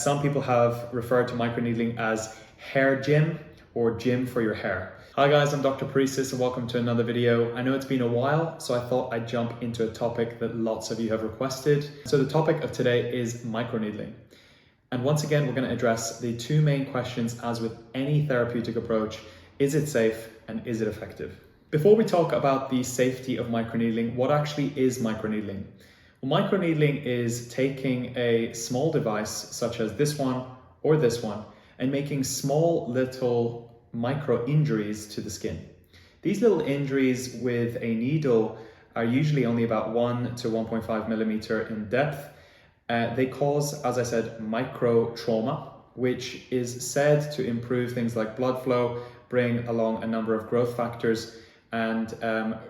Some people have referred to microneedling as hair gym or gym for your hair. Hi guys, I'm Dr. Paresis and welcome to another video. I know it's been a while, so I thought I'd jump into a topic that lots of you have requested. So the topic of today is microneedling. And once again, we're going to address the two main questions as with any therapeutic approach. Is it safe and is it effective? Before we talk about the safety of microneedling, what actually is microneedling? Well, microneedling is taking a small device such as this one or this one and making small little micro injuries to the skin. These little injuries with a needle are usually only about 1 to 1.5 millimeter in depth. They cause, as I said, micro trauma, which is said to improve things like blood flow, bring along a number of growth factors, and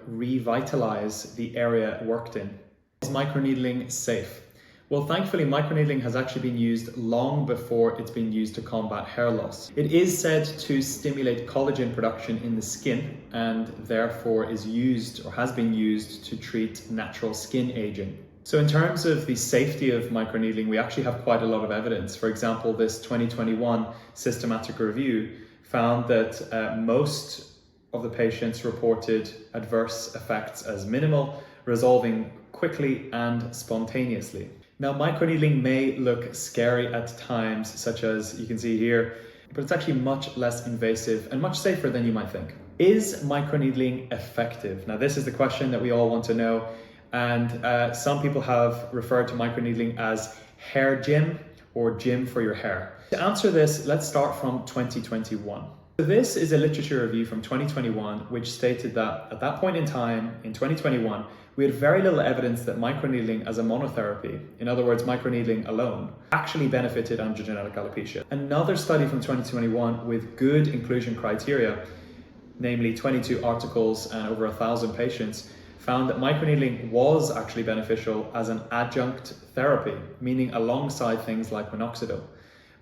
revitalize the area worked in. Is microneedling safe? Well, thankfully, microneedling has actually been used long before it's been used to combat hair loss. It is said to stimulate collagen production in the skin and therefore is used or has been used to treat natural skin aging. So in terms of the safety of microneedling, we actually have quite a lot of evidence. For example, this 2021 systematic review found that most of the patients reported adverse effects as minimal, resolving quickly and spontaneously. Now, microneedling may look scary at times, such as you can see here, but it's actually much less invasive and much safer than you might think. Is microneedling effective? Now, this is the question that we all want to know. And some people have referred to microneedling as hair gym or gym for your hair. To answer this, let's start from 2021. So this is a literature review from 2021, which stated that at that point in time, in 2021, we had very little evidence that microneedling as a monotherapy, in other words, microneedling alone, actually benefited androgenetic alopecia. Another study from 2021 with good inclusion criteria, namely 22 articles and over 1,000 patients, found that microneedling was actually beneficial as an adjunct therapy, meaning alongside things like minoxidil,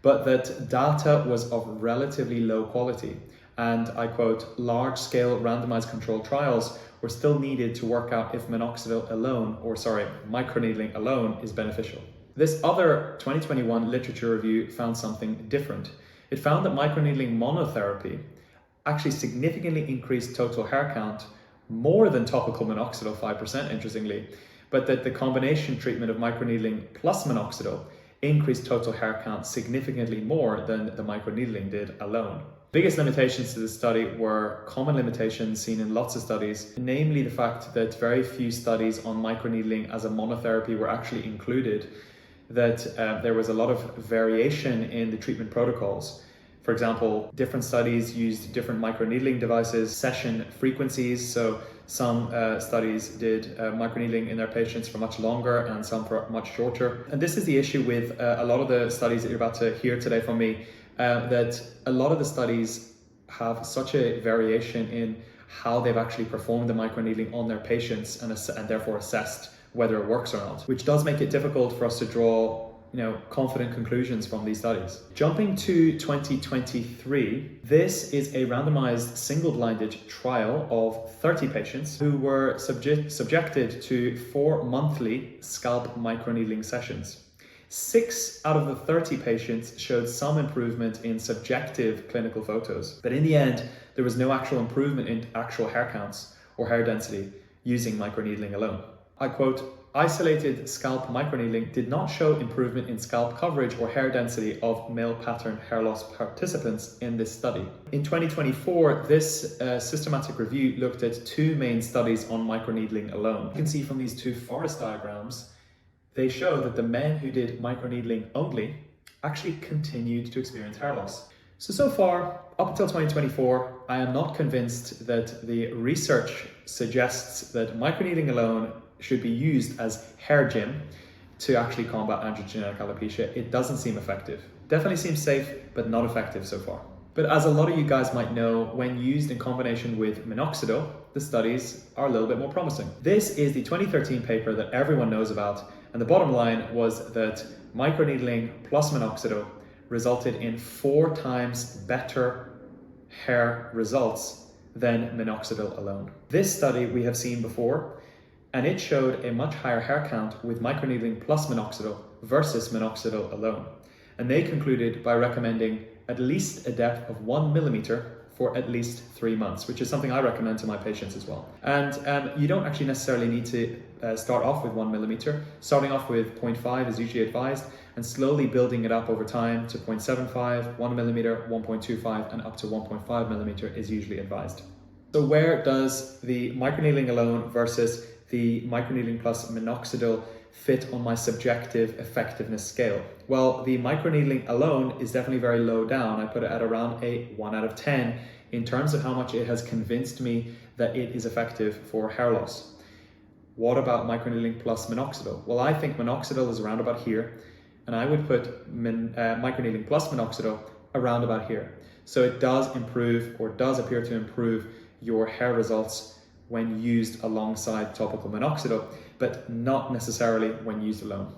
but that data was of relatively low quality. And I quote, large-scale randomized controlled trials were still needed to work out if minoxidil alone, microneedling alone is beneficial. This other 2021 literature review found something different. It found that microneedling monotherapy actually significantly increased total hair count, more than topical minoxidil, 5% interestingly, but that the combination treatment of microneedling plus minoxidil increased total hair count significantly more than the microneedling did alone. Biggest limitations to this study were common limitations seen in lots of studies, namely the fact that very few studies on microneedling as a monotherapy were actually included, that there was a lot of variation in the treatment protocols. For example, different studies used different microneedling devices, session frequencies. So some studies did microneedling in their patients for much longer and some for much shorter. And this is the issue with a lot of the studies that you're about to hear today from me, that a lot of the studies have such a variation in how they've actually performed the microneedling on their patients and therefore assessed whether it works or not, which does make it difficult for us to draw confident conclusions from these studies. Jumping to 2023, this is a randomized single-blinded trial of 30 patients who were subjected to 4 monthly scalp microneedling sessions. 6 out of the 30 patients showed some improvement in subjective clinical photos, but in the end, there was no actual improvement in actual hair counts or hair density using microneedling alone. I quote, isolated scalp microneedling did not show improvement in scalp coverage or hair density of male pattern hair loss participants in this study. In 2024, this systematic review looked at 2 main studies on microneedling alone. You can see from these 2 forest diagrams, they show that the men who did microneedling only actually continued to experience hair loss. So far, up until 2024, I am not convinced that the research suggests that microneedling alone should be used as hair gym to actually combat androgenetic alopecia. It doesn't seem effective. Definitely seems safe, but not effective so far. But as a lot of you guys might know, when used in combination with minoxidil, the studies are a little bit more promising. This is the 2013 paper that everyone knows about, and the bottom line was that microneedling plus minoxidil resulted in 4 times better hair results than minoxidil alone. This study we have seen before, and it showed a much higher hair count with microneedling plus minoxidil versus minoxidil alone. And they concluded by recommending at least a depth of 1 millimeter for at least 3 months, which is something I recommend to my patients as well. And you don't actually necessarily need to start off with 1 millimeter. Starting off with 0.5 is usually advised, and slowly building it up over time to 0.75, 1 millimeter, 1.25, and up to 1.5 millimeter is usually advised. So where does the microneedling alone versus the microneedling plus minoxidil fit on my subjective effectiveness scale? Well, the microneedling alone is definitely very low down. I put it at around a 1 out of 10 in terms of how much it has convinced me that it is effective for hair loss. What about microneedling plus minoxidil? Well, I think minoxidil is around about here, and I would put microneedling plus minoxidil around about here. So it does improve, or does appear to improve, your hair results when used alongside topical minoxidil, but not necessarily when used alone.